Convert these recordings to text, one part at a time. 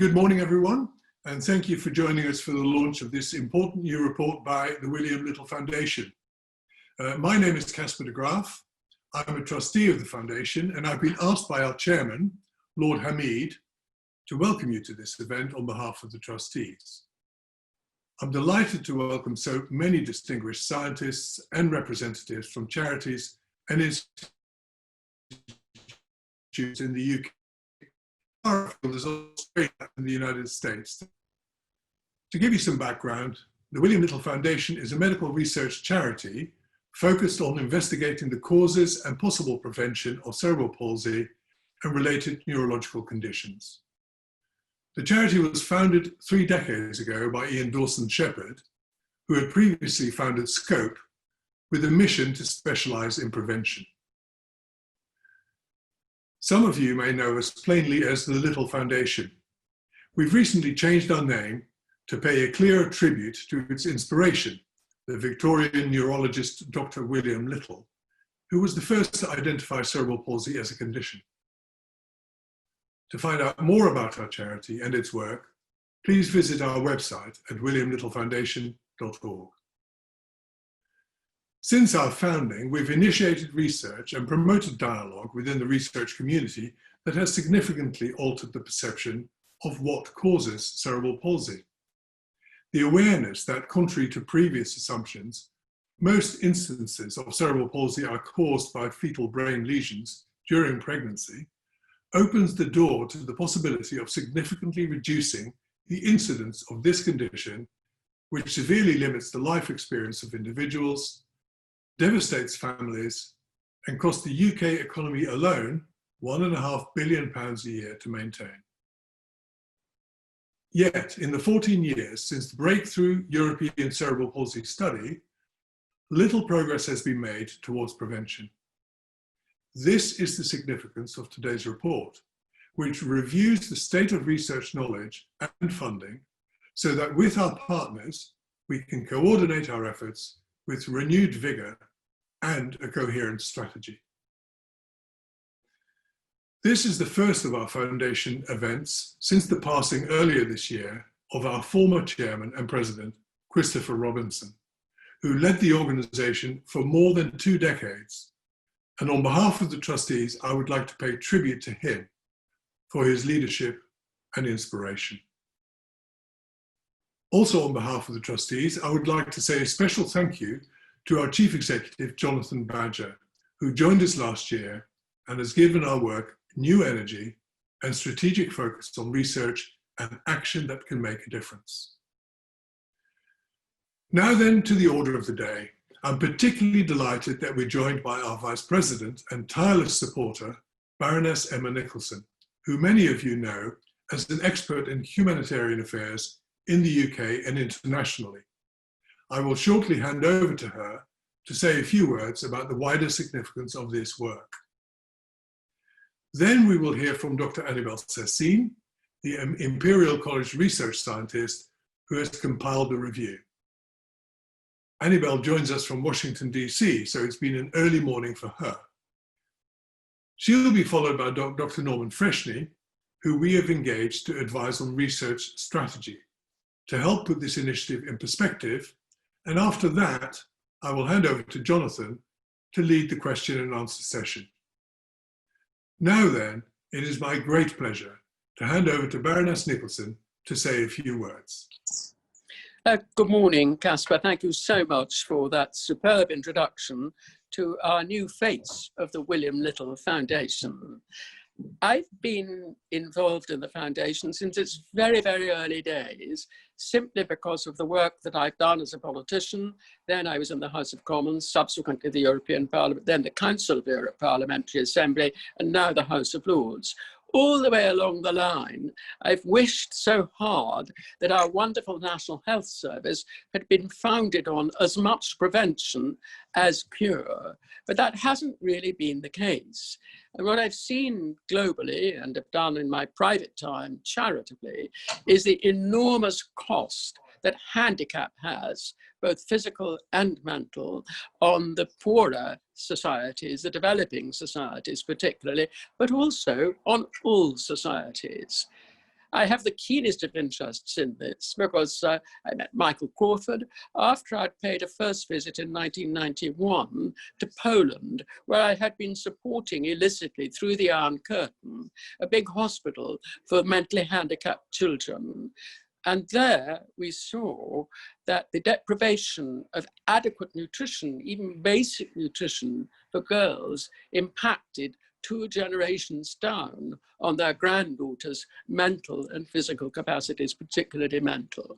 Good morning, everyone, and thank you for joining us for the launch of this important new report by the William Little Foundation. My name is Kasper de Graaf. I'm a trustee of the foundation, and I've been asked by our chairman, Lord Hamid, to welcome you to this event on behalf of the trustees. I'm delighted to welcome so many distinguished scientists and representatives from charities and institutions in the UK, Australia and the United States. To give you some background, the William Little Foundation is a medical research charity focused on investigating the causes and possible prevention of cerebral palsy and related neurological conditions. The charity was founded 3 decades ago by Ian Dawson-Shepherd, who had previously founded Scope with a mission to specialize in prevention. Some of you may know us plainly as the Little Foundation. We've recently changed our name to pay a clearer tribute to its inspiration, the Victorian neurologist Dr. William Little, who was the first to identify cerebral palsy as a condition. To find out more about our charity and its work, please visit our website at williamlittlefoundation.org. Since our founding, we've initiated research and promoted dialogue within the research community that has significantly altered the perception of what causes cerebral palsy. The awareness that, contrary to previous assumptions, most instances of cerebral palsy are caused by fetal brain lesions during pregnancy opens the door to the possibility of significantly reducing the incidence of this condition, which severely limits the life experience of individuals, devastates families, and costs the UK economy alone £1.5 billion a year to maintain. Yet, in the 14 years since the breakthrough European cerebral palsy study, little progress has been made towards prevention. This is the significance of today's report, which reviews the state of research knowledge and funding so that with our partners, we can coordinate our efforts with renewed vigour and a coherent strategy. This is the first of our foundation events since the passing earlier this year of our former chairman and president, Christopher Robinson, who led the organisation for more than 2 decades. And on behalf of the trustees, I would like to pay tribute to him for his leadership and inspiration. Also on behalf of the trustees, I would like to say a special thank you to our Chief Executive, Jonathan Badger, who joined us last year and has given our work new energy and strategic focus on research and action that can make a difference. Now then to the order of the day. I'm particularly delighted that we're joined by our Vice President and tireless supporter, Baroness Nicholson, who many of you know as an expert in humanitarian affairs in the UK and internationally. I will shortly hand over to her to say a few words about the wider significance of this work. Then we will hear from Dr. AnnieBelle Sassine, the Imperial College research scientist who has compiled the review. AnnieBelle joins us from Washington, DC, so it's been an early morning for her. She'll be followed by Dr. Norman Freshney, who we have engaged to advise on research strategy, to help put this initiative in perspective. And after that, I will hand over to Jonathan to lead the question and answer session. Now then, it is my great pleasure to hand over to Baroness Nicholson to say a few words. Good morning, Kasper. Thank you so much for that superb introduction to our new face of the William Little Foundation. I've been involved in the foundation since its very, very early days, simply because of the work that I've done as a politician. Then I was in the House of Commons, subsequently the European Parliament, then the Council of Europe Parliamentary Assembly, and now the House of Lords. All the way along the line, I've wished so hard that our wonderful National Health Service had been founded on as much prevention as cure, but that hasn't really been the case. And what I've seen globally, and have done in my private time charitably, is the enormous cost that handicap has, both physical and mental, on the poorer societies, the developing societies particularly, but also on all societies. I have the keenest of interests in this because I met Michael Crawford after I'd paid a first visit in 1991 to Poland, where I had been supporting illicitly through the Iron Curtain, a big hospital for mentally handicapped children. And there we saw that the deprivation of adequate nutrition, even basic nutrition for girls, impacted 2 generations down on their granddaughters' mental and physical capacities, particularly mental.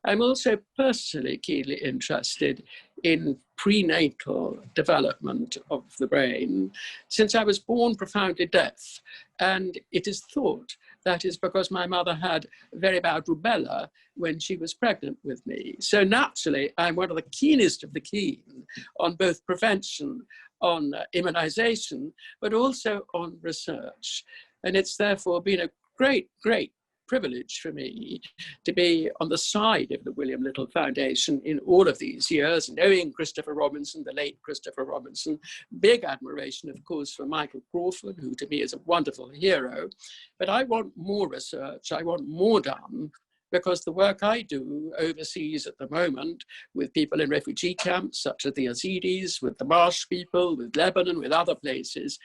I'm also personally keenly interested in prenatal development of the brain, since I was born profoundly deaf, and it is thought that is because my mother had very bad rubella when she was pregnant with me. So naturally, I'm one of the keenest of the keen on both prevention, on immunization, but also on research. And it's therefore been a great, great privilege for me to be on the side of the William Little Foundation in all of these years, knowing Christopher Robinson, the late Christopher Robinson, big admiration, of course, for Michael Crawford, who to me is a wonderful hero. But I want more research, I want more done, because the work I do overseas at the moment with people in refugee camps, such as the Yazidis, with the Marsh people, with Lebanon, with other places,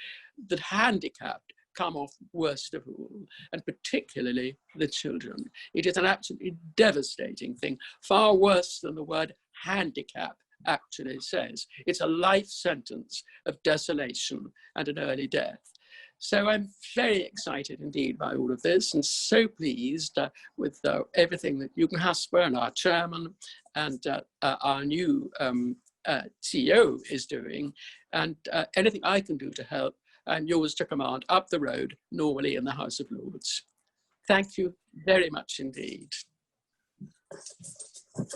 that handicapped come off worst of all, and particularly the children. It is an absolutely devastating thing, far worse than the word handicap actually says. It's a life sentence of desolation and an early death. So I'm very excited indeed by all of this, and so pleased with everything that you, Kasper, and our chairman, and our new CEO is doing, and anything I can do to help, I'm yours to command up the road, normally in the House of Lords. Thank you very much indeed.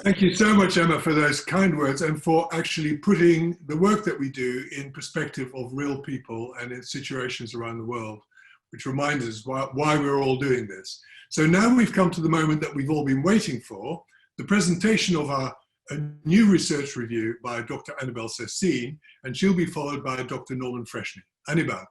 Thank you so much, Emma, for those kind words and for actually putting the work that we do in perspective of real people and in situations around the world, which reminds us why we're all doing this. So now we've come to the moment that we've all been waiting for, the presentation of a new research review by Dr. AnnieBelle Sassine, and she'll be followed by Dr. Norman Freshney. AnnieBelle.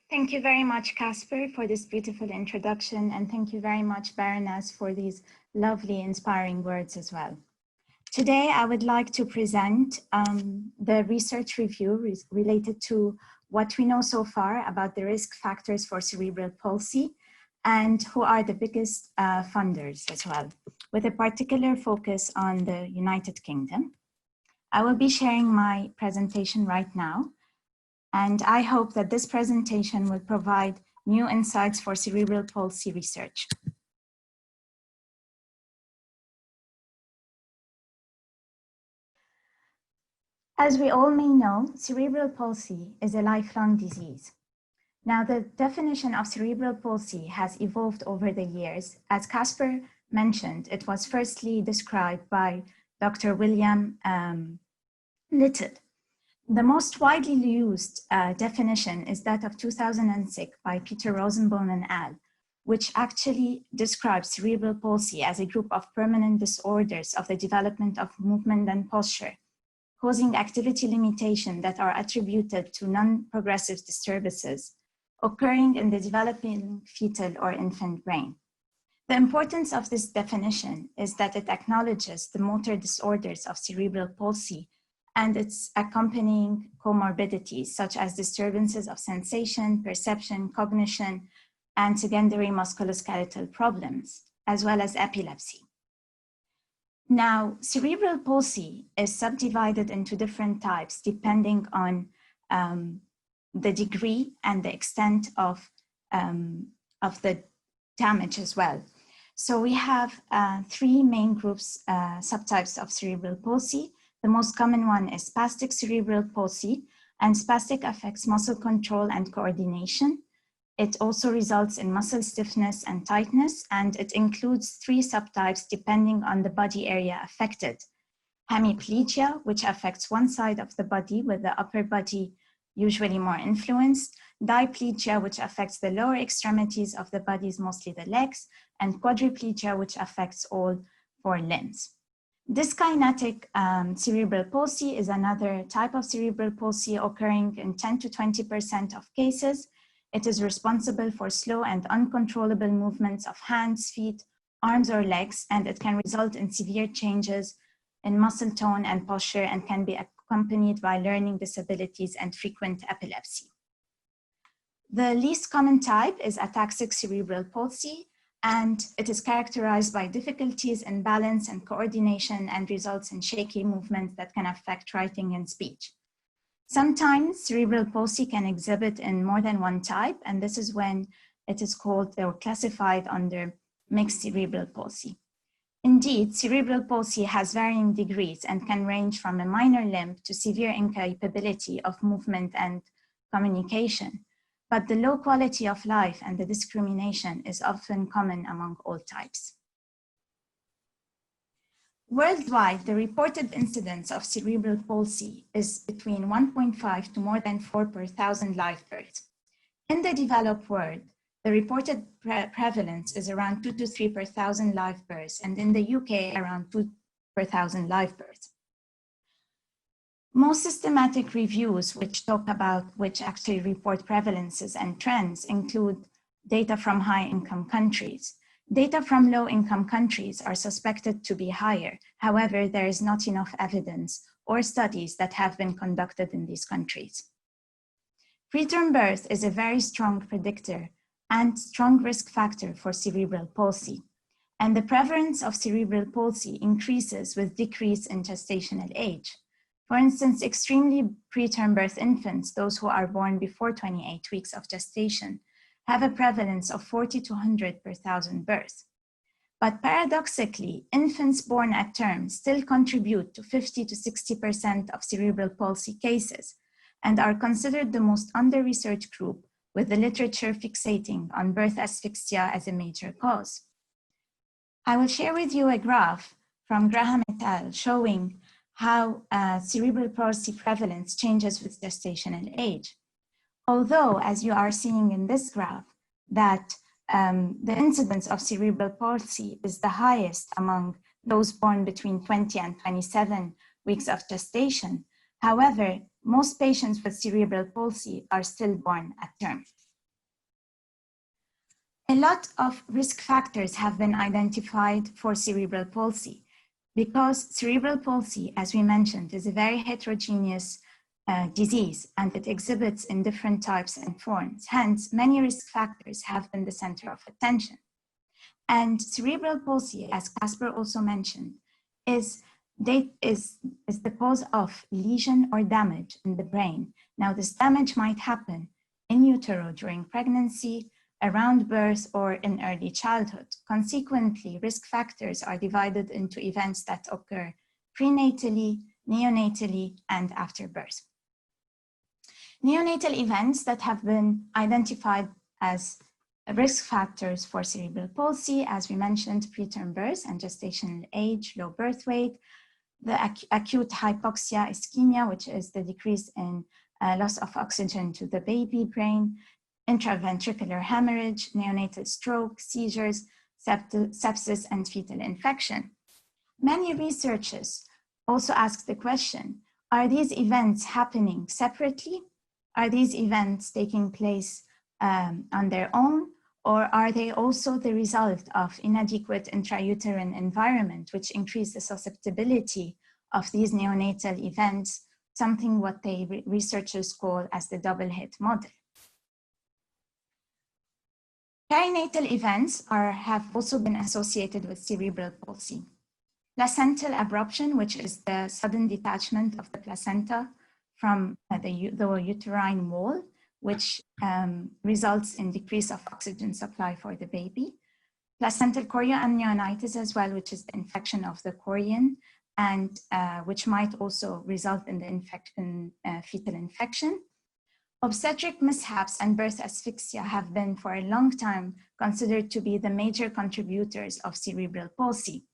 Thank you very much, Kasper, for this beautiful introduction, and thank you very much, Baroness, for these lovely, inspiring words as well. Today, I would like to present the research review related to what we know so far about the risk factors for cerebral palsy and who are the biggest funders as well, with a particular focus on the United Kingdom. I will be sharing my presentation right now, and I hope that this presentation will provide new insights for cerebral palsy research. As we all may know, cerebral palsy is a lifelong disease. Now, the definition of cerebral palsy has evolved over the years. As Kasper mentioned, it was firstly described by Dr. William Little. The most widely used definition is that of 2006 by Peter Rosenbaum and al., which actually describes cerebral palsy as a group of permanent disorders of the development of movement and posture, causing activity limitation that are attributed to non-progressive disturbances occurring in the developing fetal or infant brain. The importance of this definition is that it acknowledges the motor disorders of cerebral palsy and its accompanying comorbidities, such as disturbances of sensation, perception, cognition, and secondary musculoskeletal problems, as well as epilepsy. Now, cerebral palsy is subdivided into different types depending on the degree and the extent of the damage as well. So we have 3 main groups, subtypes of cerebral palsy. The most common one is spastic cerebral palsy, and spastic affects muscle control and coordination. It also results in muscle stiffness and tightness, and it includes 3 subtypes depending on the body area affected. Hemiplegia, which affects one side of the body, with the upper body usually more influenced. Diplegia, which affects the lower extremities of the bodies, mostly the legs, and quadriplegia, which affects all 4 limbs. Dyskinetic cerebral palsy is another type of cerebral palsy occurring in 10 to 20% of cases. It is responsible for slow and uncontrollable movements of hands, feet, arms, or legs, and it can result in severe changes in muscle tone and posture and can be accompanied by learning disabilities and frequent epilepsy. The least common type is ataxic cerebral palsy, and it is characterized by difficulties in balance and coordination and results in shaky movements that can affect writing and speech. Sometimes cerebral palsy can exhibit in more than one type, and this is when it is called or classified under mixed cerebral palsy. Indeed, cerebral palsy has varying degrees and can range from a minor limp to severe incapability of movement and communication. But the low quality of life and the discrimination is often common among all types. Worldwide, the reported incidence of cerebral palsy is between 1.5 to more than 4 per 1,000 live births. In the developed world, the reported prevalence is around 2 to 3 per 1,000 live births, and in the UK, around 2 per 1,000 live births. Most systematic reviews which actually report prevalences and trends include data from high-income countries. Data from low-income countries are suspected to be higher. However, there is not enough evidence or studies that have been conducted in these countries. Preterm birth is a very strong predictor and strong risk factor for cerebral palsy. And the prevalence of cerebral palsy increases with decrease in gestational age. For instance, extremely preterm birth infants, those who are born before 28 weeks of gestation, have a prevalence of 40 to 100 per 1,000 births. But paradoxically, infants born at term still contribute to 50 to 60% of cerebral palsy cases and are considered the most under-researched group, with the literature fixating on birth asphyxia as a major cause. I will share with you a graph from Graham et al. Showing how cerebral palsy prevalence changes with gestational age. Although, as you are seeing in this graph, that the incidence of cerebral palsy is the highest among those born between 20 and 27 weeks of gestation. However, most patients with cerebral palsy are still born at term. A lot of risk factors have been identified for cerebral palsy because cerebral palsy, as we mentioned, is a very heterogeneous disease and it exhibits in different types and forms. Hence, many risk factors have been the center of attention. And cerebral palsy, as Kasper also mentioned, is the cause of lesion or damage in the brain. Now, this damage might happen in utero during pregnancy, around birth, or in early childhood. Consequently, risk factors are divided into events that occur prenatally, neonatally, and after birth. Neonatal events that have been identified as risk factors for cerebral palsy, as we mentioned, preterm birth and gestational age, low birth weight, the acute hypoxia ischemia, which is the decrease in loss of oxygen to the baby brain, intraventricular hemorrhage, neonatal stroke, seizures, sepsis, and fetal infection. Many researchers also ask the question, are these events happening separately? Are these events taking place on their own? Or are they also the result of inadequate intrauterine environment, which increase the susceptibility of these neonatal events, something what researchers call as the double hit model? Perinatal events have also been associated with cerebral palsy. Placental abruption, which is the sudden detachment of the placenta from the uterine wall, which results in decrease of oxygen supply for the baby. Placental chorioamnionitis as well, which is the infection of the chorion, and which might also result in the fetal infection. Obstetric mishaps and birth asphyxia have been for a long time considered to be the major contributors of cerebral palsy.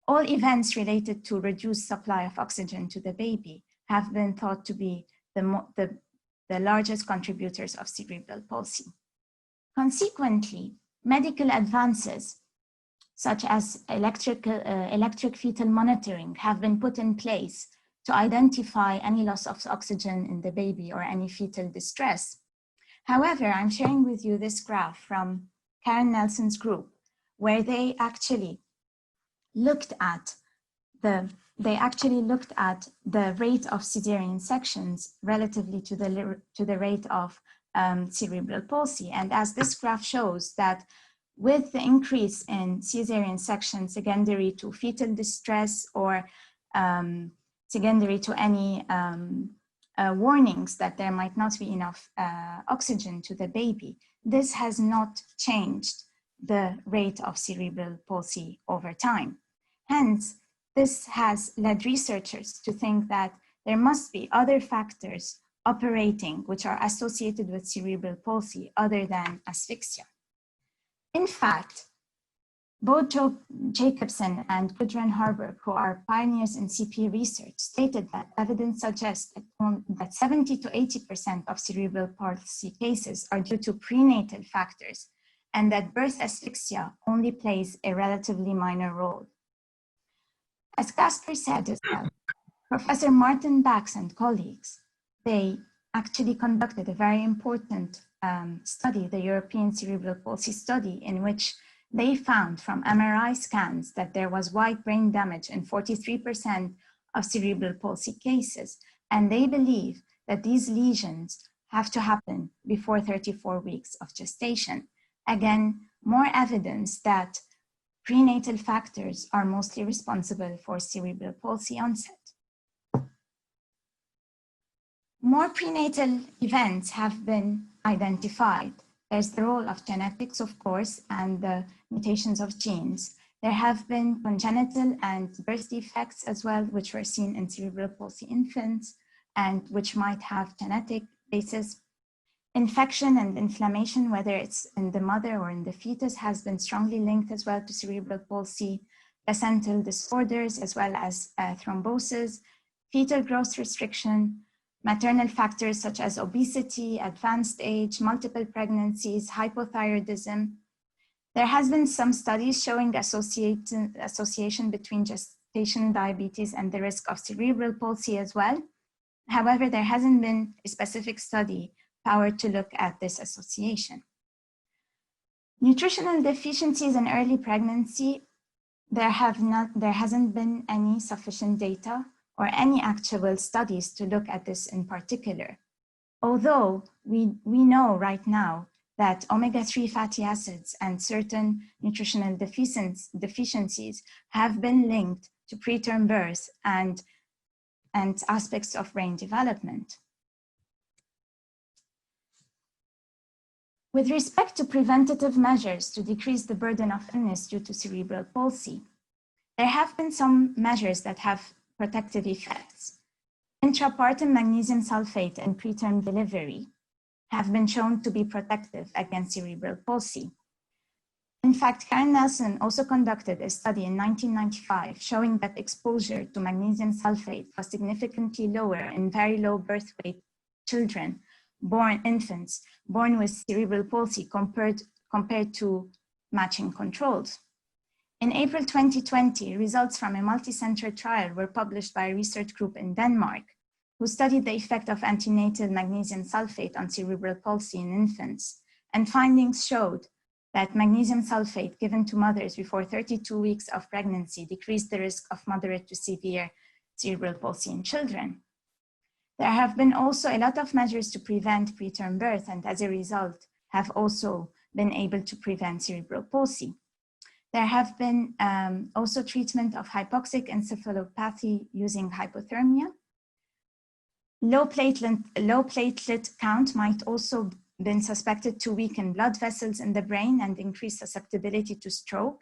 All events related to reduced supply of oxygen to the baby have been thought to be the largest contributors of cerebral palsy. Consequently, medical advances such as electric fetal monitoring have been put in place to identify any loss of oxygen in the baby or any fetal distress. However, I'm sharing with you this graph from Karen Nelson's group, where they actually looked at the rate of cesarean sections relatively to the rate of cerebral palsy. And as this graph shows, that with the increase in cesarean sections secondary to fetal distress or secondary to any warnings that there might not be enough oxygen to the baby, this has not changed the rate of cerebral palsy over time. Hence, this has led researchers to think that there must be other factors operating which are associated with cerebral palsy other than asphyxia. In fact, both Joe Jacobson and Gudrun Harburg, who are pioneers in CP research, stated that evidence suggests that 70 to 80% of cerebral palsy cases are due to prenatal factors, and that birth asphyxia only plays a relatively minor role. As Kasper said as well, Professor Martin Bax and colleagues, they actually conducted a very important study, the European Cerebral Palsy Study, in which they found from MRI scans that there was wide brain damage in 43% of cerebral palsy cases. And they believe that these lesions have to happen before 34 weeks of gestation. Again, more evidence that prenatal factors are mostly responsible for cerebral palsy onset. More prenatal events have been identified. There's the role of genetics, of course, and the mutations of genes. There have been congenital and birth defects as well, which were seen in cerebral palsy infants and which might have genetic basis. Infection and inflammation, whether it's in the mother or in the fetus, has been strongly linked as well to cerebral palsy. Placental disorders, as well as thrombosis, fetal growth restriction, maternal factors such as obesity, advanced age, multiple pregnancies, hypothyroidism. There has been some studies showing association between gestational diabetes and the risk of cerebral palsy as well. However, there hasn't been a specific study powered to look at this association. Nutritional deficiencies in early pregnancy, there hasn't been any sufficient data or any actual studies to look at this in particular. Although we know right now that omega-3 fatty acids and certain nutritional deficiencies have been linked to preterm birth and aspects of brain development. With respect to preventative measures to decrease the burden of illness due to cerebral palsy, there have been some measures that have protective effects. Intrapartum magnesium sulfate in preterm delivery have been shown to be protective against cerebral palsy. In fact, Karen Nelson also conducted a study in 1995 showing that exposure to magnesium sulfate was significantly lower in very low birth weight children, infants born with cerebral palsy compared to matching controls. In April 2020, results from a multi-center trial were published by a research group in Denmark, who studied the effect of antenatal magnesium sulfate on cerebral palsy in infants. And findings showed that magnesium sulfate given to mothers before 32 weeks of pregnancy decreased the risk of moderate to severe cerebral palsy in children. There have been also a lot of measures to prevent preterm birth, and as a result, have also been able to prevent cerebral palsy. There have been also treatment of hypoxic encephalopathy using hypothermia. Low platelet count might also been suspected to weaken blood vessels in the brain and increase susceptibility to stroke.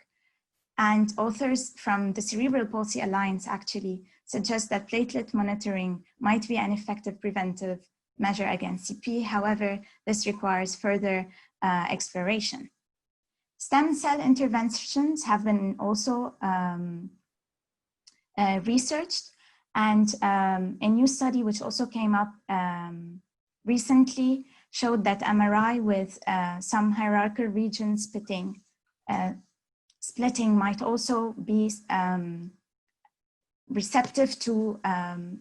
And authors from the Cerebral Palsy Alliance actually suggest that platelet monitoring might be an effective preventive measure against CP. However, this requires further exploration. Stem cell interventions have been also researched, and a new study which also came up recently showed that MRI with some hierarchical region splitting might also be receptive to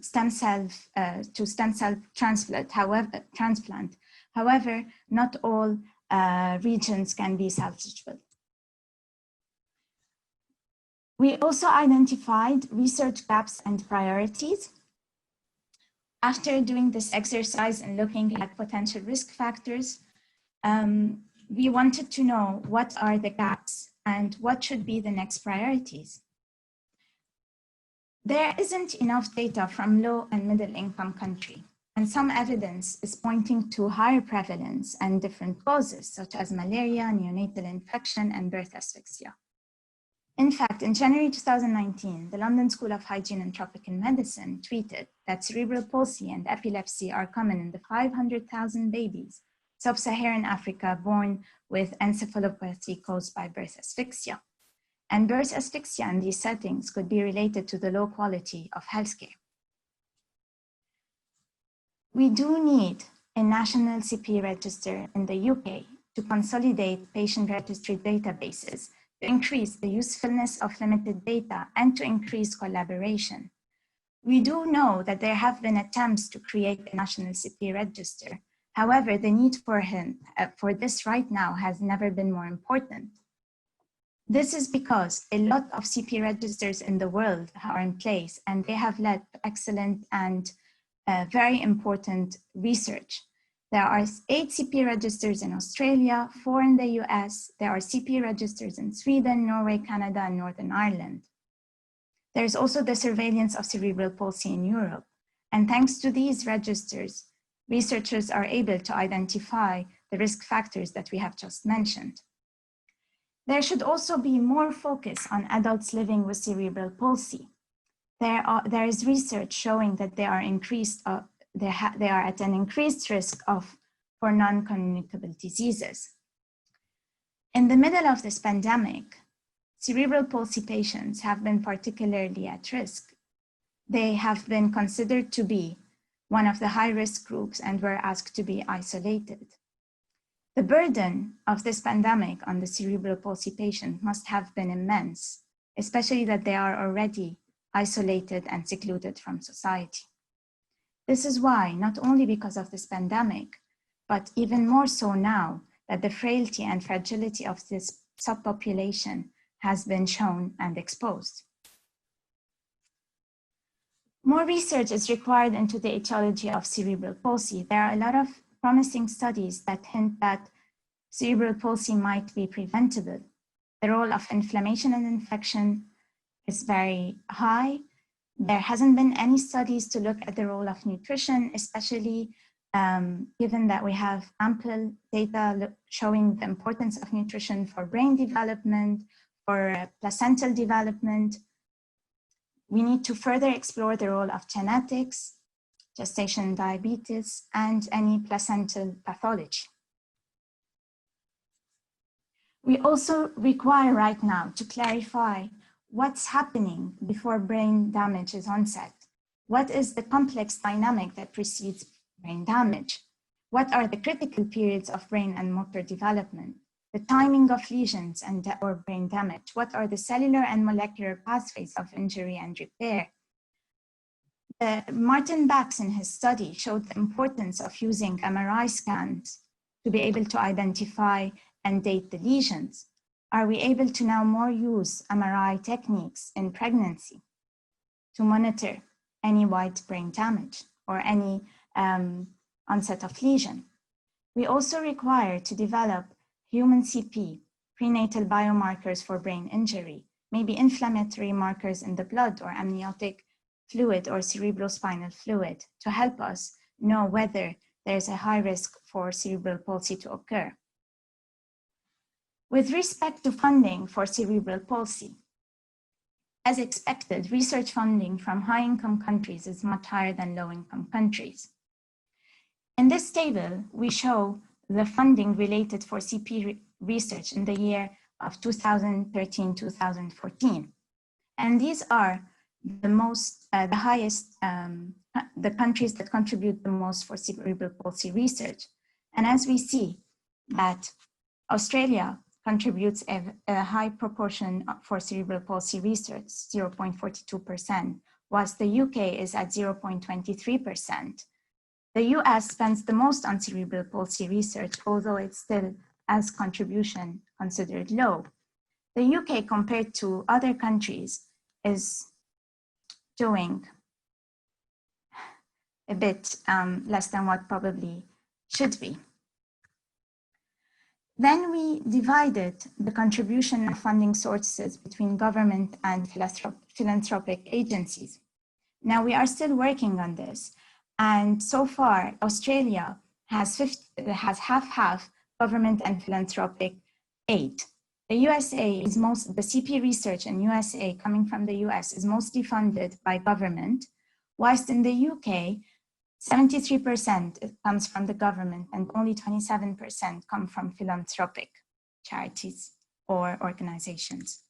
stem cell transplant. However, not all regions can be salvageable. We also identified research gaps and priorities. After doing this exercise and looking at potential risk factors, we wanted to know what are the gaps and what should be the next priorities. There isn't enough data from low and middle income countries, and some evidence is pointing to higher prevalence and different causes, such as malaria, neonatal infection, and birth asphyxia. In fact, in January 2019, the London School of Hygiene and Tropical Medicine tweeted that cerebral palsy and epilepsy are common in the 500,000 babies sub-Saharan Africa born with encephalopathy caused by birth asphyxia. And birth asphyxia in these settings could be related to the low quality of healthcare. We do need a national CP register in the UK to consolidate patient registry databases, to increase the usefulness of limited data, and to increase collaboration. We do know that there have been attempts to create a national CP register. However, the need for this right now has never been more important. This is because a lot of CP registers in the world are in place, and they have led to excellent and very important research. There are 8 CP registers in Australia, 4 in the US. There are CP registers in Sweden, Norway, Canada, and Northern Ireland. There's also the surveillance of cerebral palsy in Europe. And thanks to these registers, researchers are able to identify the risk factors that we have just mentioned. There should also be more focus on adults living with cerebral palsy. There is research showing that they are at an increased risk for non-communicable diseases. In the middle of this pandemic, cerebral palsy patients have been particularly at risk. They have been considered to be one of the high-risk groups and were asked to be isolated. The burden of this pandemic on the cerebral palsy patient must have been immense, especially that they are already isolated and secluded from society. This is why, not only because of this pandemic, but even more so now that the frailty and fragility of this subpopulation has been shown and exposed. More research is required into the etiology of cerebral palsy. There are a lot of promising studies that hint that cerebral palsy might be preventable. The role of inflammation and infection is very high. There hasn't been any studies to look at the role of nutrition, especially given that we have ample data showing the importance of nutrition for brain development, for placental development. We need to further explore the role of genetics, gestation diabetes, and any placental pathology. We also require right now to clarify what's happening before brain damage is onset. What is the complex dynamic that precedes brain damage? What are the critical periods of brain and motor development? The timing of lesions or brain damage? What are the cellular and molecular pathways of injury and repair? Martin Bax in his study showed the importance of using MRI scans to be able to identify and date the lesions. Are we able to now more use MRI techniques in pregnancy to monitor any white brain damage or any onset of lesion? We also require to develop human CP, prenatal biomarkers for brain injury, maybe inflammatory markers in the blood or amniotic fluid or cerebrospinal fluid to help us know whether there's a high risk for cerebral palsy to occur. With respect to funding for cerebral palsy, as expected, research funding from high-income countries is much higher than low-income countries. In this table, we show the funding related for CP research in the year of 2013-2014. And these are the highest, the countries that contribute the most for cerebral palsy research. And as we see that Australia contributes a high proportion for cerebral palsy research, 0.42%, whilst the UK is at 0.23%. The US spends the most on cerebral palsy research, although it's still as contribution considered low. The UK, compared to other countries, is doing a bit less than what probably should be. Then we divided the contribution of funding sources between government and philanthropic agencies. Now we are still working on this. And so far, Australia has half-half government and philanthropic aid. The USA is the CP research in USA coming from the US is mostly funded by government, whilst in the UK, 73% comes from the government and only 27% come from philanthropic charities or organizations.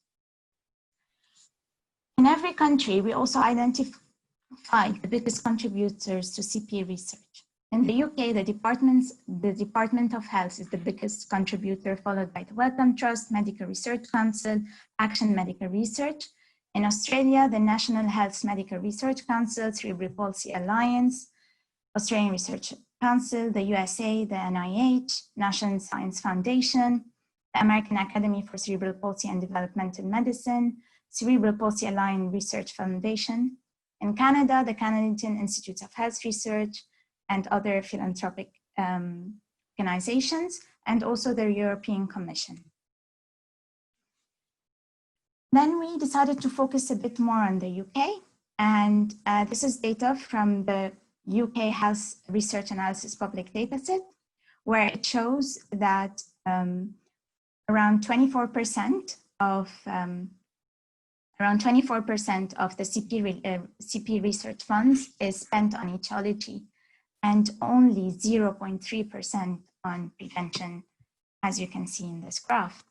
In every country, we also identify the biggest contributors to CP research. In the UK, the Department of Health is the biggest contributor, followed by the Wellcome Trust, Medical Research Council, Action Medical Research. In Australia, the National Health Medical Research Council, Cerebral Palsy Alliance, Australian Research Council, the USA, the NIH, National Science Foundation, the American Academy for Cerebral Palsy and Developmental Medicine, Cerebral Palsy Alliance Research Foundation. In Canada, the Canadian Institute of Health Research and other philanthropic organizations, and also the European Commission. Then we decided to focus a bit more on the UK, and this is data from the UK Health Research Analysis public dataset, where it shows that around 24% of the CP research funds is spent on etiology, and only 0.3% on prevention, as you can see in this graph.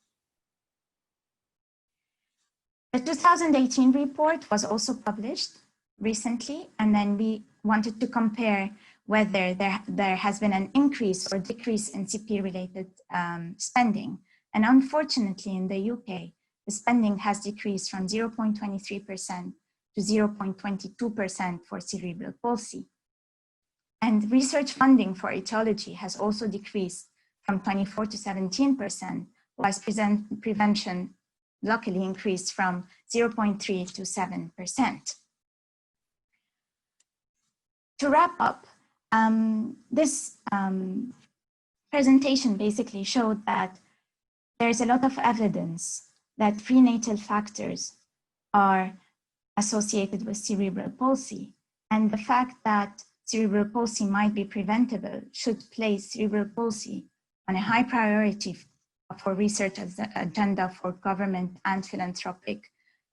The 2018 report was also published recently, and then we wanted to compare whether there has been an increase or decrease in CP-related spending. And unfortunately, in the UK, the spending has decreased from 0.23% to 0.22% for cerebral palsy. And research funding for etiology has also decreased from 24 to 17%, whilst prevention luckily increased from 0.3 to 7%. To wrap up, this presentation basically showed that there's a lot of evidence that prenatal factors are associated with cerebral palsy, and the fact that cerebral palsy might be preventable should place cerebral palsy on a high priority for research agenda for government and philanthropic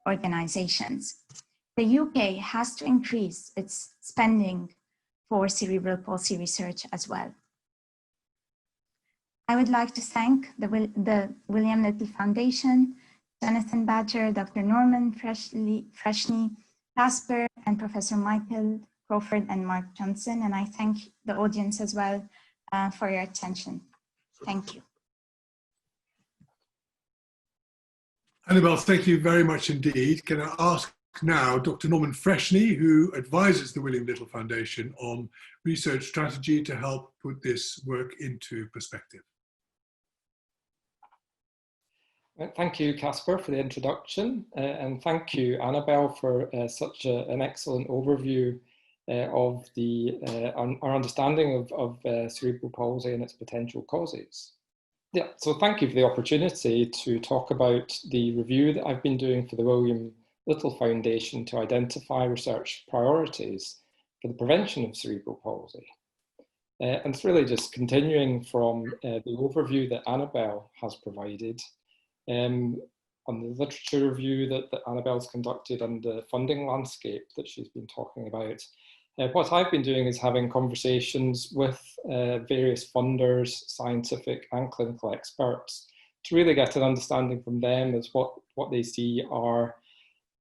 organizations. The UK has to increase its spending for cerebral palsy research as well. I would like to thank the William Little Foundation, Jonathan Badger, Dr. Norman Freshney, Kasper, and Professor Michael Crawford and Mark Johnson. And I thank the audience as well for your attention. Thank you. AnnieBelle, thank you very much indeed. Can I ask now Dr. Norman Freshney, who advises the William Little Foundation on research strategy, to help put this work into perspective. Thank you, Kasper, for the introduction, and thank you, AnnieBelle, for such an excellent overview of our understanding of cerebral palsy and its potential causes. Yeah, so thank you for the opportunity to talk about the review that I've been doing for the William Little Foundation to identify research priorities for the prevention of cerebral palsy. And it's really just continuing from the overview that AnnieBelle has provided on the literature review that AnnieBelle's conducted and the funding landscape that she's been talking about. What I've been doing is having conversations with various funders, scientific and clinical experts, to really get an understanding from them as what they see are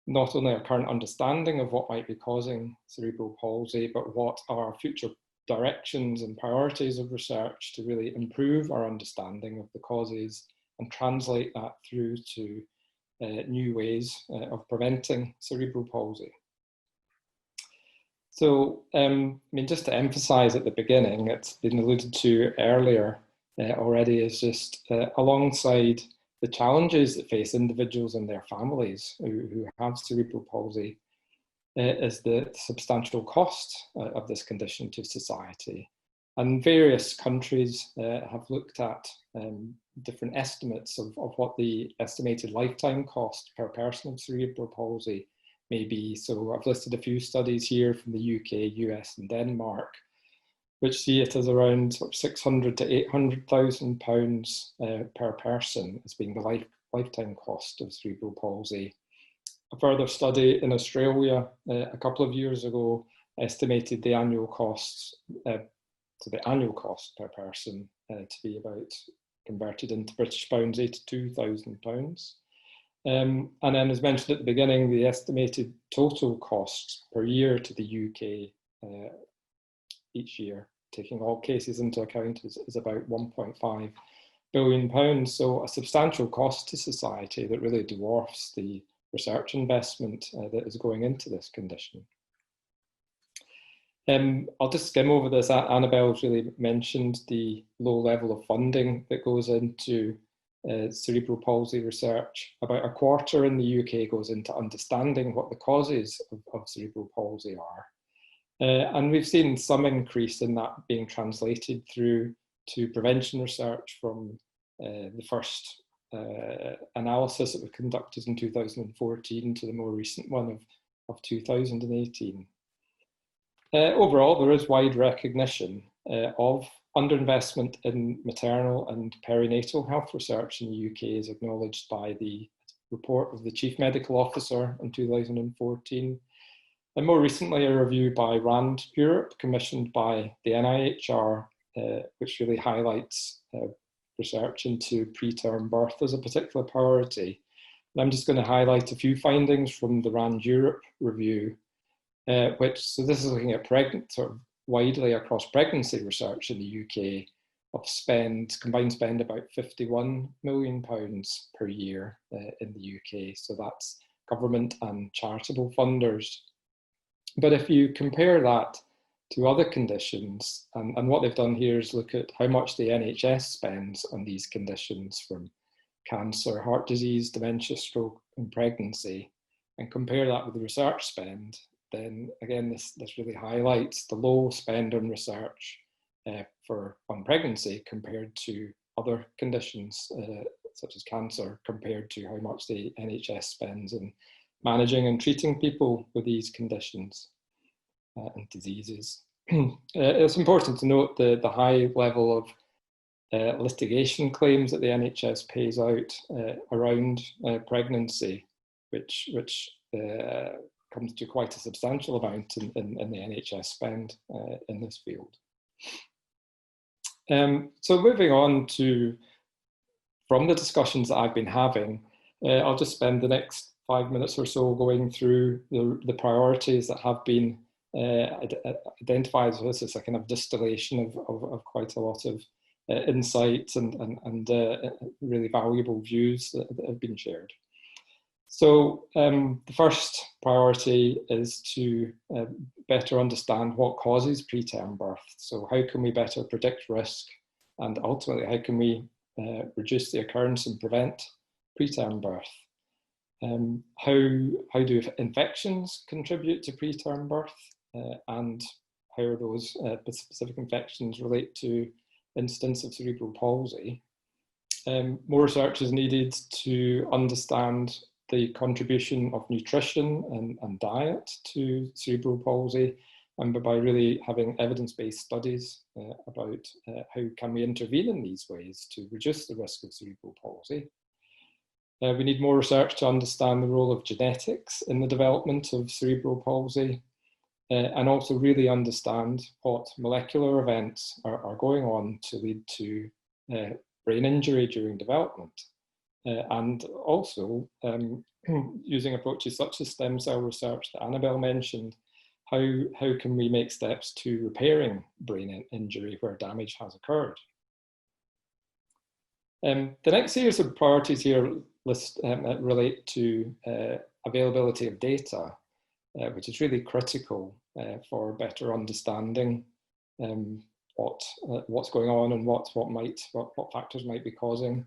not only our current understanding of what might be causing cerebral palsy, but what are future directions and priorities of research to really improve our understanding of the causes and translate that through to new ways of preventing cerebral palsy. So, I mean, just to emphasize at the beginning, it's been alluded to earlier already, is just alongside the challenges that face individuals and their families who have cerebral palsy is the substantial cost of this condition to society. And various countries have looked at different estimates of what the estimated lifetime cost per person of cerebral palsy may be. So I've listed a few studies here from the UK, US and Denmark, which see it as around sort of 600 to 800,000 pounds per person as being the lifetime cost of cerebral palsy. A further study in Australia a couple of years ago estimated the annual costs, so the annual cost per person to be about, converted into British pounds, £82,000. And then, as mentioned at the beginning, the estimated total costs per year to the UK each year, taking all cases into account, is about £1.5 billion. So a substantial cost to society that really dwarfs the research investment that is going into this condition. I'll just skim over this. AnnieBelle's really mentioned the low level of funding that goes into cerebral palsy research. About a quarter in the UK goes into understanding what the causes of cerebral palsy are. And we've seen some increase in that being translated through to prevention research from the first analysis that was conducted in 2014 to the more recent one of 2018. Overall, there is wide recognition of underinvestment in maternal and perinatal health research in the UK, is acknowledged by the report of the Chief Medical Officer in 2014. And more recently, a review by RAND Europe, commissioned by the NIHR, which really highlights research into preterm birth as a particular priority. And I'm just going to highlight a few findings from the RAND Europe review, so this is looking at sort of widely across pregnancy research in the UK, of combined spend about £51 million per year in the UK. So that's government and charitable funders. But if you compare that to other conditions, and what they've done here is look at how much the NHS spends on these conditions, from cancer, heart disease, dementia, stroke and pregnancy, and compare that with the research spend, then again, this really highlights the low spend on research on pregnancy compared to other conditions such as cancer, compared to how much the NHS spends in managing and treating people with these conditions and diseases. It's important to note the high level of litigation claims that the NHS pays out around pregnancy, which comes to quite a substantial amount in the NHS spend in this field. So moving on from the discussions that I've been having, I'll just spend the next 5 minutes or so going through the priorities that have been identified. So this is a kind of distillation of quite a lot of insights and really valuable views that have been shared. So the first priority is to better understand what causes preterm birth. So how can we better predict risk, and ultimately how can we reduce the occurrence and prevent preterm birth? How do infections contribute to preterm birth, and how are those specific infections relate to incidence of cerebral palsy? More research is needed to understand the contribution of nutrition and diet to cerebral palsy, and by really having evidence-based studies about how can we intervene in these ways to reduce the risk of cerebral palsy. We need more research to understand the role of genetics in the development of cerebral palsy, and also really understand what molecular events are going on to lead to brain injury during development. And also using approaches such as stem cell research that AnnieBelle mentioned, how can we make steps to repairing brain injury where damage has occurred? The next series of priorities here relate to availability of data, which is really critical for better understanding what's going on and what factors might be causing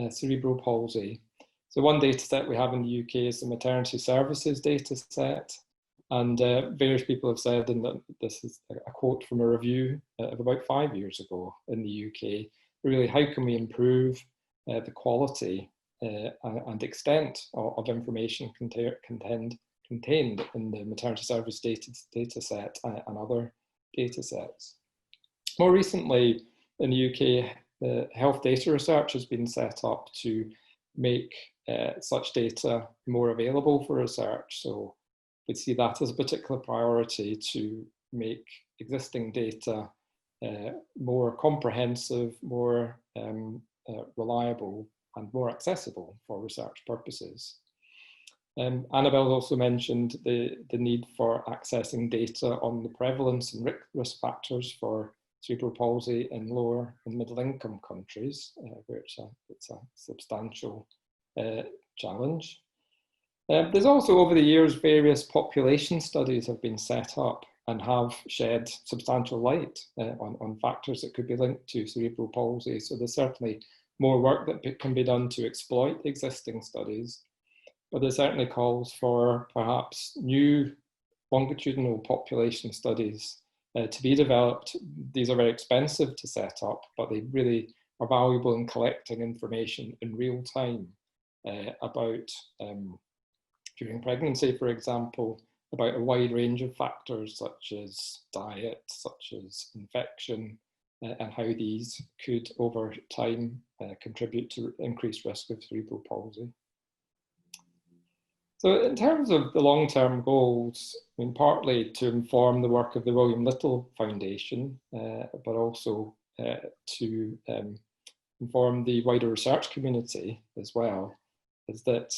cerebral palsy. So one data set we have in the UK is the maternity services data set. And various people have said, and this is a quote from a review of about 5 years ago in the UK, really how can we improve the quality and extent of information contained in the maternity service data set and other data sets. More recently in the UK, health data research has been set up to make such data more available for research. So we see that as a particular priority to make existing data more comprehensive, more reliable and more accessible for research purposes. AnnieBelle also mentioned the need for accessing data on the prevalence and risk factors for cerebral palsy in lower and middle income countries, where it's a substantial challenge. There's also over the years various population studies have been set up and have shed substantial light on factors that could be linked to cerebral palsy. So there's certainly more work that can be done to exploit existing studies, but there certainly calls for perhaps new longitudinal population studies to be developed. These are very expensive to set up, but they really are valuable in collecting information in real time about during pregnancy, for example, about a wide range of factors such as diet, such as infection, and how these could over time contribute to increased risk of cerebral palsy. So in terms of the long-term goals, I mean, partly to inform the work of the William Little Foundation, but also to inform the wider research community as well, is that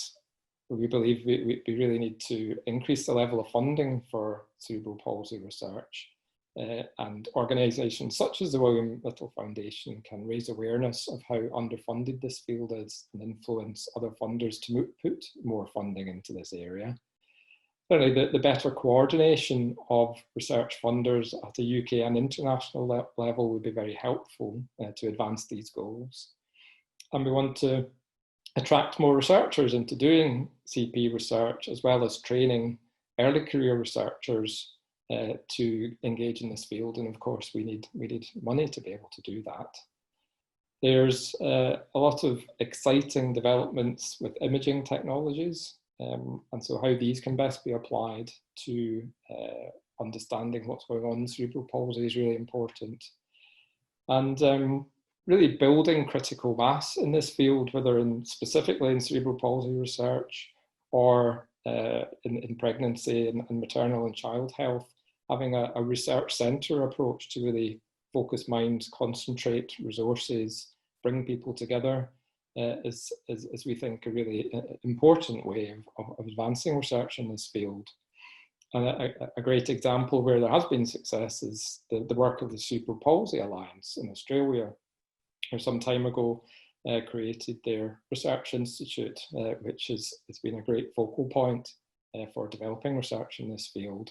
we believe we really need to increase the level of funding for cerebral palsy research, and organisations such as the William Little Foundation can raise awareness of how underfunded this field is and influence other funders to put more funding into this area. Certainly the better coordination of research funders at a UK and international level would be very helpful to advance these goals. And we want to attract more researchers into doing CP research, as well as training early career researchers to engage in this field. And of course, we need money to be able to do that. There's a lot of exciting developments with imaging technologies, and so how these can best be applied to understanding what's going on in cerebral palsy is really important. And really building critical mass in this field, whether specifically in cerebral palsy research or in pregnancy and maternal and child health, having a research centre approach to really focus minds, concentrate resources, bring people together is we think, a really important way of advancing research in this field. And a great example where there has been success is the work of the Cerebral Palsy Alliance in Australia, who some time ago created their research institute, which has been a great focal point for developing research in this field.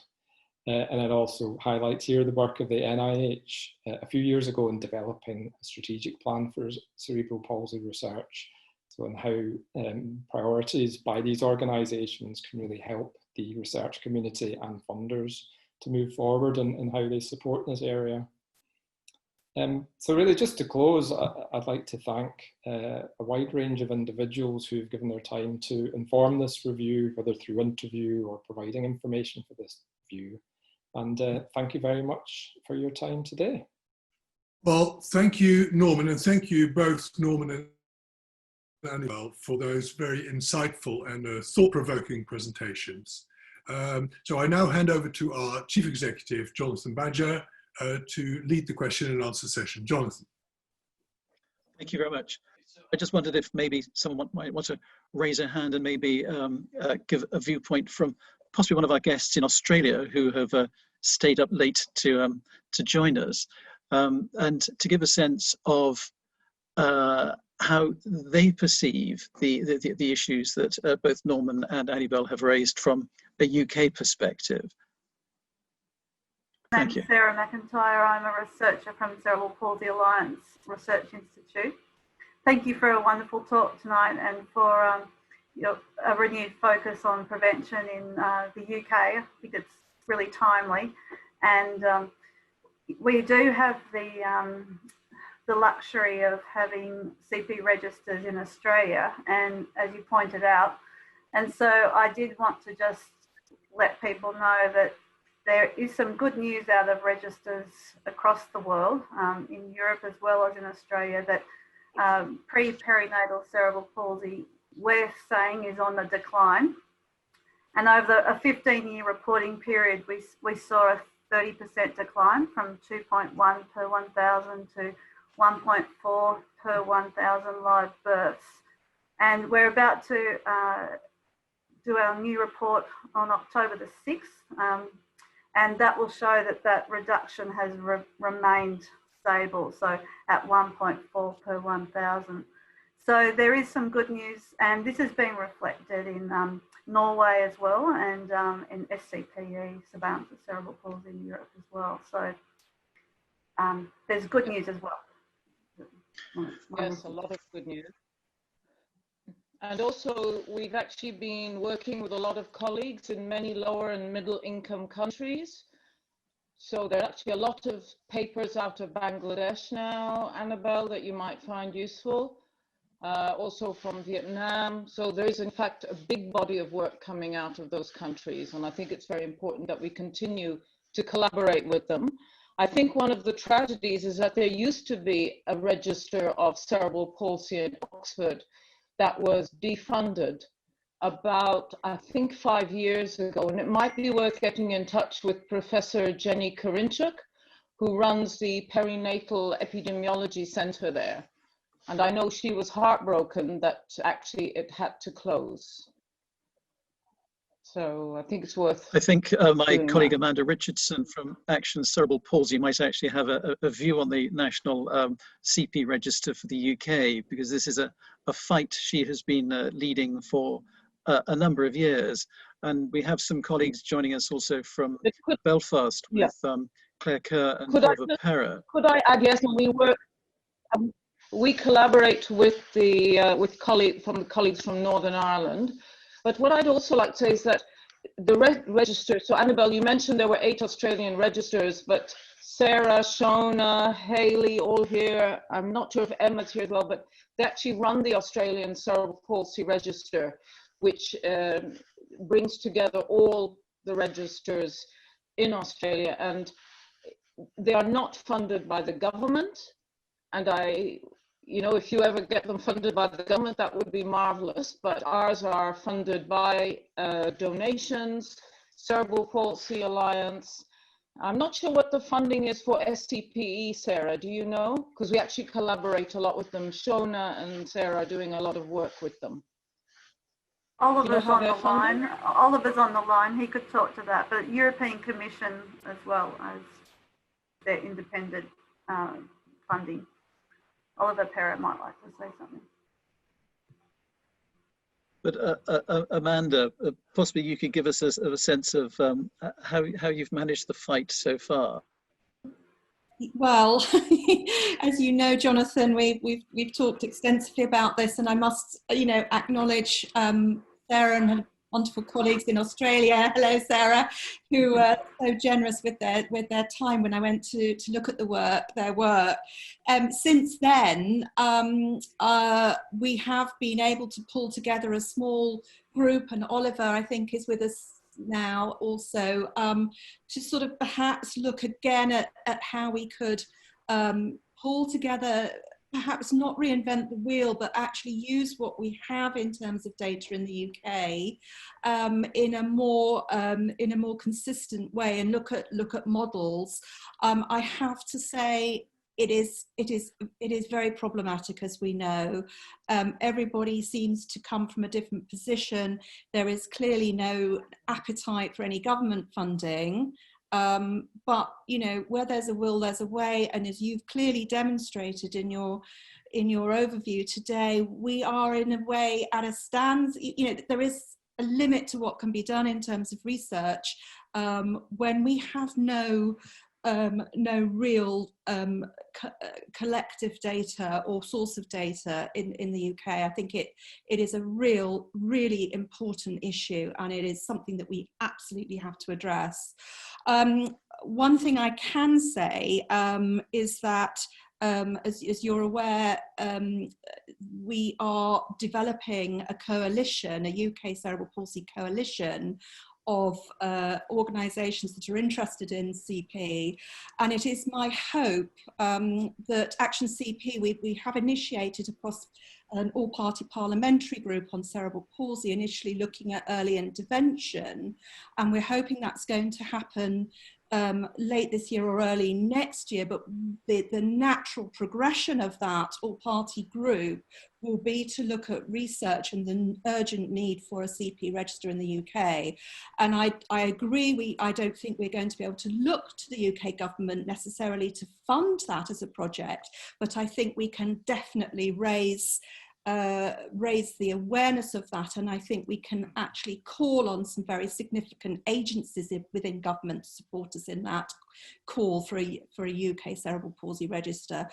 And it also highlights here the work of the NIH a few years ago in developing a strategic plan for cerebral palsy research. So, and how priorities by these organisations can really help the research community and funders to move forward and how they support this area. So really, just to close, I'd like to thank a wide range of individuals who've given their time to inform this review, whether through interview or providing information for this review. And thank you very much for your time today. Well, thank you, Norman, and thank you both, Norman and AnnieBelle, for those very insightful and thought-provoking presentations. So I now hand over to our Chief Executive, Jonathan Badger, to lead the question and answer session. Jonathan. Thank you very much. I just wondered if maybe someone might want to raise a hand and maybe give a viewpoint from possibly one of our guests in Australia who have stayed up late to join us, and to give a sense of how they perceive the issues that both Norman and AnnieBelle have raised from a UK perspective. Thank you. Sarah McIntyre. I'm a researcher from Cerebral Palsy Alliance Research Institute. Thank you for a wonderful talk tonight and for a renewed focus on prevention in the UK. I think it's really timely, and we do have the luxury of having CP registers in Australia, and as you pointed out, and so I did want to just let people know that there is some good news out of registers across the world, in Europe as well as in Australia, that pre-perinatal cerebral palsy, we're saying, is on the decline. And over a 15-year reporting period, we saw a 30% decline from 2.1 per 1,000 to 1.4 per 1,000 live births. And we're about to do our new report on October the 6th. And that will show that reduction has remained stable, so at 1.4 per 1,000. So there is some good news, and this is being reflected in Norway as well, and in SCPE, surveillance of cerebral palsy in Europe as well. So there's good news as well. Yes, a lot of good news. And also, we've actually been working with a lot of colleagues in many lower and middle income countries. So there are actually a lot of papers out of Bangladesh now, AnnieBelle, that you might find useful. Also from Vietnam. So there is in fact a big body of work coming out of those countries. And I think it's very important that we continue to collaborate with them. I think one of the tragedies is that there used to be a register of cerebral palsy in Oxford that was defunded about, I think, 5 years ago. And it might be worth getting in touch with Professor Jenny Karinchuk, who runs the Perinatal Epidemiology Center there. And I know she was heartbroken that actually it had to close. So I think it's worth. I think my colleague Amanda Richardson from Action Cerebral Palsy might actually have a view on the national CP register for the UK, because this is a fight she has been leading for a number of years. And we have some colleagues joining us also from Belfast with Claire Kerr and Oliver Perra. Could I add, yes, and we work. We collaborate with the colleagues from Northern Ireland. But what I'd also like to say is that the register, so AnnieBelle, you mentioned there were 8 Australian registers, but Sarah, Shona, Hayley, all here. I'm not sure if Emma's here as well, but they actually run the Australian Cerebral Palsy Register, which brings together all the registers in Australia. And they are not funded by the government. And if you ever get them funded by the government, that would be marvelous. But ours are funded by donations, Cerebral Palsy Alliance. I'm not sure what the funding is for SCPE, Sarah, do you know? Because we actually collaborate a lot with them. Shona and Sarah are doing a lot of work with them. Oliver's on the line. Oliver's on the line. He could talk to that. But European Commission as well as their independent funding. Oliver Perra might like to say something. But Amanda, possibly you could give us a sense of how you've managed the fight so far. Well, as you know, Jonathan, we've talked extensively about this, and I must, acknowledge Sarah and her wonderful colleagues in Australia. Hello, Sarah, who were so generous with their time when I went to look at their work. Since then, we have been able to pull together a small group, and Oliver, I think, is with us now also, to sort of perhaps look again at how we could pull together, perhaps not reinvent the wheel, but actually use what we have in terms of data in the UK in a more consistent way, and look at models. I have to say, it is very problematic, as we know. Everybody seems to come from a different position. There is clearly no appetite for any government funding. But where there's a will, there's a way, and as you've clearly demonstrated in your overview today, we are in a way at a stand. There is a limit to what can be done in terms of research, when we have no real collective data or source of data in the UK. I think it is a really important issue, and it is something that we absolutely have to address. One thing I can say is that as you're aware, we are developing a coalition, a UK cerebral palsy coalition of organisations that are interested in CP, and it is my hope that Action CP, we have initiated across an all-party parliamentary group on cerebral palsy, initially looking at early intervention, and we're hoping that's going to happen late this year or early next year, but the natural progression of that all-party group will be to look at research and the urgent need for a CP register in the UK. And I agree, I don't think we're going to be able to look to the UK government necessarily to fund that as a project, but I think we can definitely raise the awareness of that, and I think we can actually call on some very significant agencies within government to support us in that call for a UK cerebral palsy register.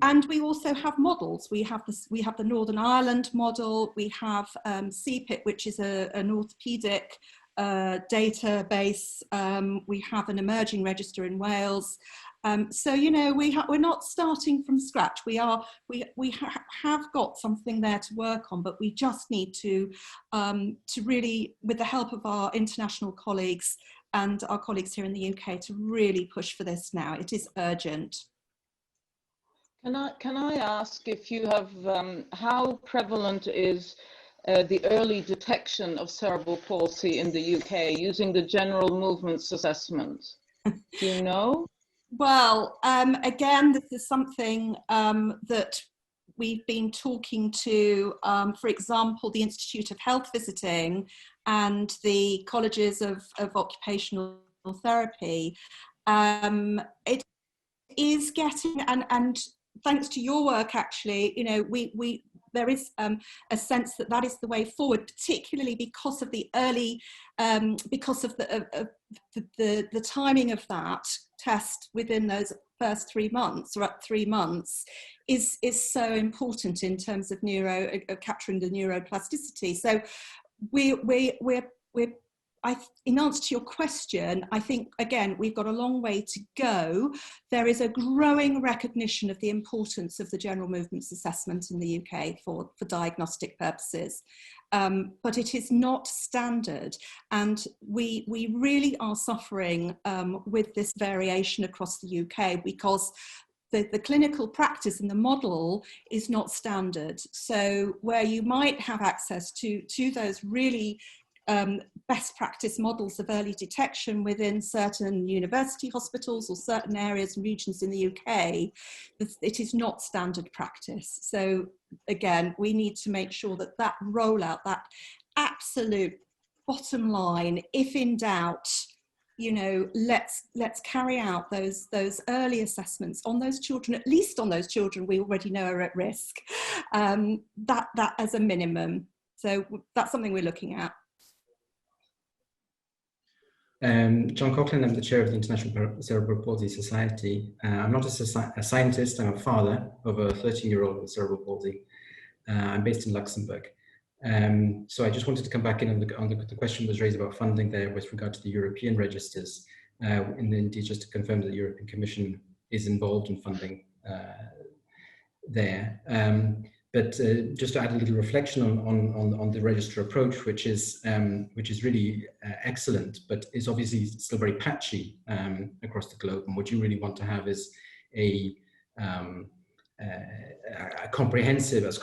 And we also have models. We have the Northern Ireland model. We have CPIT, which is an orthopaedic database. We have an emerging register in Wales. So, you know, we're not starting from scratch. We have got something there to work on, but we just need to really, with the help of our international colleagues and our colleagues here in the UK, to really push for this now. It is urgent. Can I ask if you have, how prevalent is the early detection of cerebral palsy in the UK using the general movements assessment? Do you know? Well, again, this is something that we've been talking to, for example, the Institute of Health Visiting and the colleges of occupational therapy. It is getting, and thanks to your work, actually, you know, there is a sense that is the way forward, particularly because of the early, because of the timing of that test within those first 3 months, or up 3 months, is so important in terms of capturing the neuroplasticity. So in answer to your question, I think, again, we've got a long way to go. There is a growing recognition of the importance of the general movements assessment in the UK for diagnostic purposes, but it is not standard. And we really are suffering with this variation across the UK because the clinical practice and the model is not standard. So where you might have access to those really best practice models of early detection within certain university hospitals or certain areas and regions in the UK, it is not standard practice. So again, we need to make sure that rollout, that absolute bottom line, if in doubt, you know, let's carry out those early assessments on those children, at least on those children we already know are at risk, that as a minimum. So that's something we're looking at. John Coughlin, I'm the chair of the International Cerebral Palsy Society. I'm not a scientist, I'm a father of a 13-year-old with cerebral palsy. I'm based in Luxembourg. So I just wanted to come back in on the question was raised about funding there with regard to the European registers. And indeed, just to confirm that the European Commission is involved in funding there. But just to add a little reflection on the register approach, which is really excellent, but is obviously still very patchy across the globe. And what you really want to have is a comprehensive as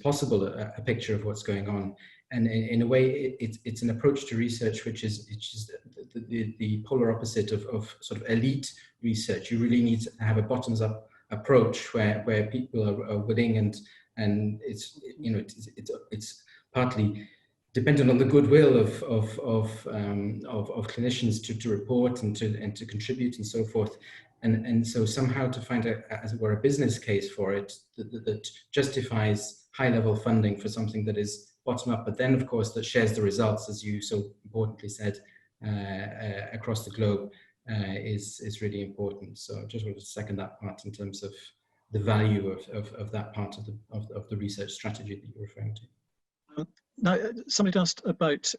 possible, a picture of what's going on. And in a way, it's an approach to research which is the polar opposite of sort of elite research. You really need to have a bottoms-up approach where people are willing and it's, you know, it's partly dependent on the goodwill of clinicians to report and to contribute and so forth, and so somehow to find as it were, a business case for it that justifies high-level funding for something that is bottom up, but then of course that shares the results, as you so importantly said, across the globe is really important. So I just wanted to second that part in terms of the value of that part of the research strategy that you're referring to. Now, somebody asked about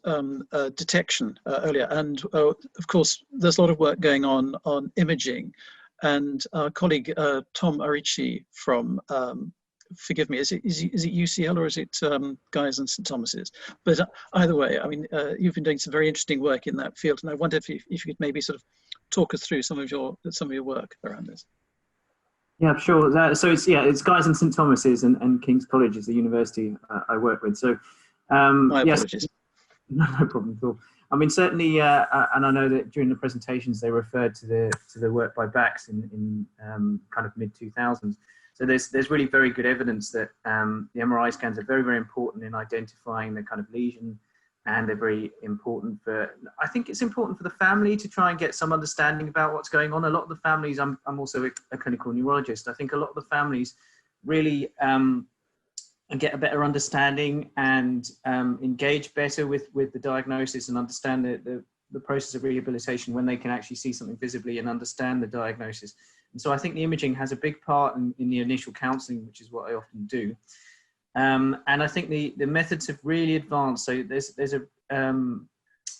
detection earlier, and of course, there's a lot of work going on imaging, and our colleague Tom Arici from, forgive me, is it UCL or is it Guy's and St Thomas's? But either way, I mean, you've been doing some very interesting work in that field, and I wonder if you could maybe sort of talk us through some of your work around this. Yeah, sure. So it's Guy's and St Thomas's and King's College is the university I work with. So my yes, apologies. no problem at all. I mean, certainly, and I know that during the presentations they referred to the work by Bax in kind of mid-2000s. So there's really very good evidence that the MRI scans are very, very important in identifying the kind of lesion, and they're very important for, I think it's important for the family to try and get some understanding about what's going on. A lot of the families, I'm also a clinical neurologist, I think a lot of the families really get a better understanding and engage better with the diagnosis and understand the process of rehabilitation when they can actually see something visibly and understand the diagnosis. And so I think the imaging has a big part in the initial counselling, which is what I often do. And I think the methods have really advanced. So there's a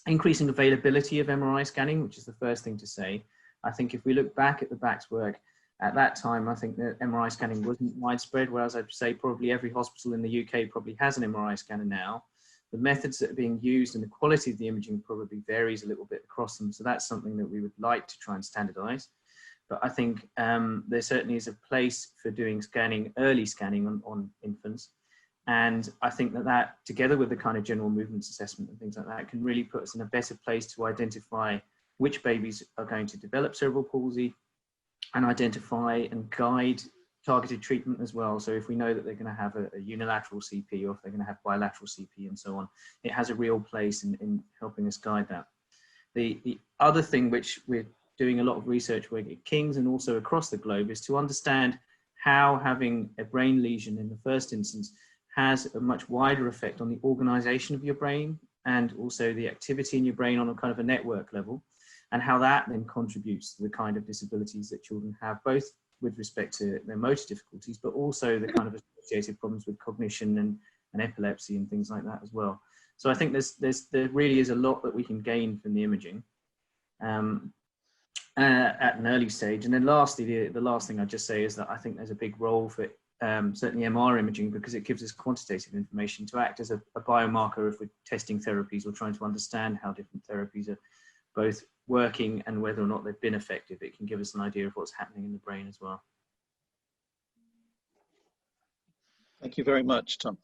increasing availability of MRI scanning, which is the first thing to say. I think if we look back at the Bax work, at that time, I think that MRI scanning wasn't widespread, whereas I'd say probably every hospital in the UK probably has an MRI scanner now. The methods that are being used and the quality of the imaging probably varies a little bit across them. So that's something that we would like to try and standardise. But I think there certainly is a place for doing scanning, early scanning on infants. And I think that together with the kind of general movements assessment and things like that, can really put us in a better place to identify which babies are going to develop cerebral palsy and identify and guide targeted treatment as well. So if we know that they're going to have a unilateral CP, or if they're going to have bilateral CP and so on, it has a real place in helping us guide that. The other thing which we're doing a lot of research work at King's and also across the globe is to understand how having a brain lesion in the first instance has a much wider effect on the organization of your brain and also the activity in your brain on a kind of a network level, and how that then contributes to the kind of disabilities that children have, both with respect to their motor difficulties, but also the kind of associated problems with cognition and epilepsy and things like that as well. So I think there really is a lot that we can gain from the imaging at an early stage. And then lastly, the last thing I'd just say is that I think there's a big role for certainly MR imaging, because it gives us quantitative information to act as a biomarker if we're testing therapies or trying to understand how different therapies are both working and whether or not they've been effective. It can give us an idea of what's happening in the brain as well. Thank you very much, Tom.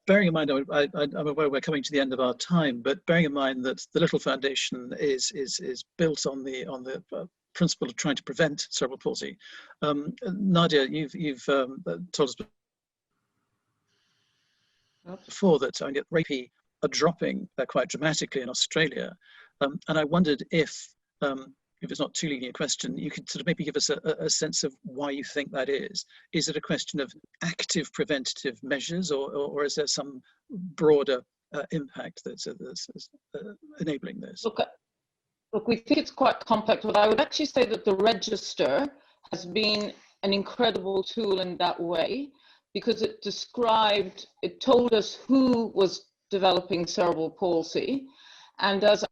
Bearing in mind, I'm aware we're coming to the end of our time, but bearing in mind that the Little Foundation is built on the principle of trying to prevent cerebral palsy. Nadia, you've told us before that rape are dropping quite dramatically in Australia, and I wondered if it's not too leading a question, you could sort of maybe give us a sense of why you think that is. Is it a question of active preventative measures, or is there some broader impact that's enabling this? Look, we think it's quite complex, but I would actually say that the register has been an incredible tool in that way, because it told us who was developing cerebral palsy. And as at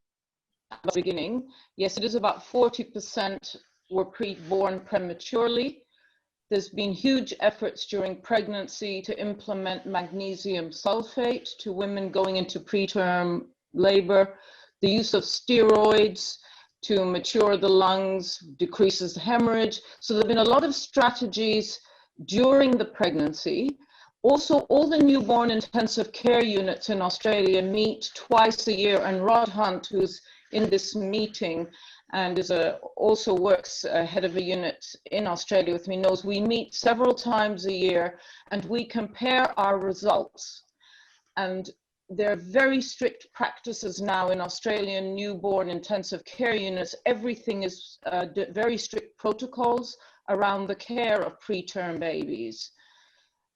the beginning, yes, it is about 40% were born prematurely. There's been huge efforts during pregnancy to implement magnesium sulfate to women going into preterm labor. The use of steroids to mature the lungs decreases the hemorrhage. So there have been a lot of strategies during the pregnancy. Also, all the newborn intensive care units in Australia meet twice a year, and Rod Hunt, who's in this meeting and also works head of a unit in Australia with me, knows we meet several times a year and we compare our results. And there are very strict practices now in Australian newborn intensive care units. Everything is very strict protocols around the care of preterm babies.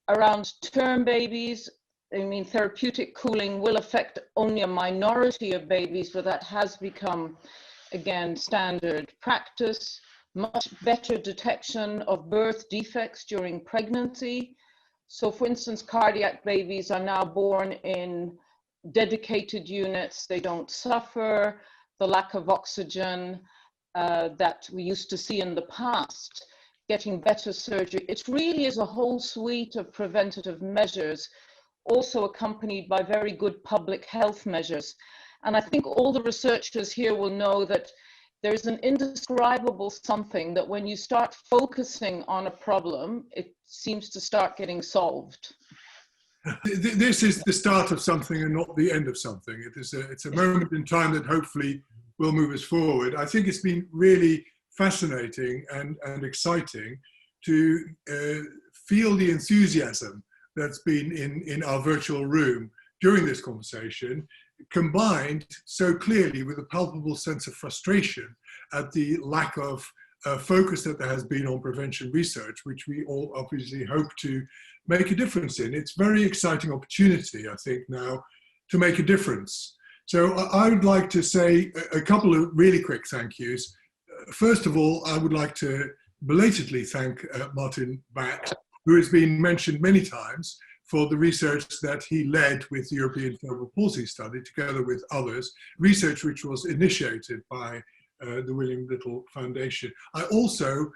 Around term babies, therapeutic cooling will affect only a minority of babies, but that has become, again, standard practice. Much better detection of birth defects during pregnancy. So for instance, cardiac babies are now born in dedicated units. They don't suffer the lack of oxygen that we used to see in the past, getting better surgery. It really is a whole suite of preventative measures, also accompanied by very good public health measures. And I think all the researchers here will know that there's an indescribable something that when you start focusing on a problem, it seems to start getting solved. This is the start of something and not the end of something. It's a moment in time that hopefully will move us forward. I think it's been really fascinating and exciting to feel the enthusiasm that's been in our virtual room during this conversation, combined so clearly with a palpable sense of frustration at the lack of focus that there has been on prevention research, which we all obviously hope to make a difference in. It's a very exciting opportunity, I think, now to make a difference. So I would like to say a couple of really quick thank yous. First of all, I would like to belatedly thank Martin Bax, who has been mentioned many times for the research that he led with the European Cerebral Palsy Study, together with others, research which was initiated by the William Little Foundation. I also,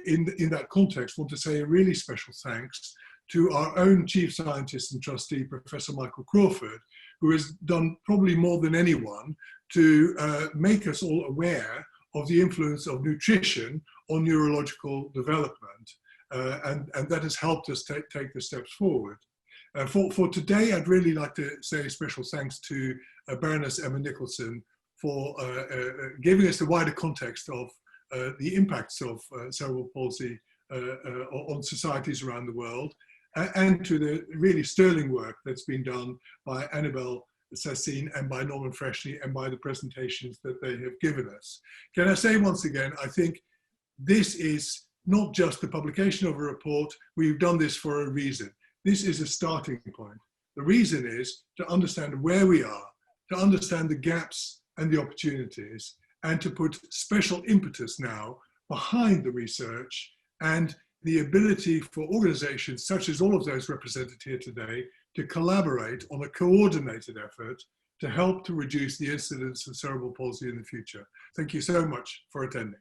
in that context, want to say a really special thanks to our own Chief Scientist and Trustee, Professor Michael Crawford, who has done probably more than anyone to make us all aware of the influence of nutrition on neurological development. And that has helped us take the steps forward. For today, I'd really like to say a special thanks to Baroness Emma Nicholson for giving us the wider context of the impacts of cerebral palsy on societies around the world, and to the really sterling work that's been done by AnnieBelle, Sassine, and by Norman Freshney, and by the presentations that they have given us. Can I say once again, I think this is not just the publication of a report. We've done this for a reason. This is a starting point. The reason is to understand where we are, to understand the gaps and the opportunities, and to put special impetus now behind the research and the ability for organizations such as all of those represented here today to collaborate on a coordinated effort to help to reduce the incidence of cerebral palsy in the future. Thank you so much for attending.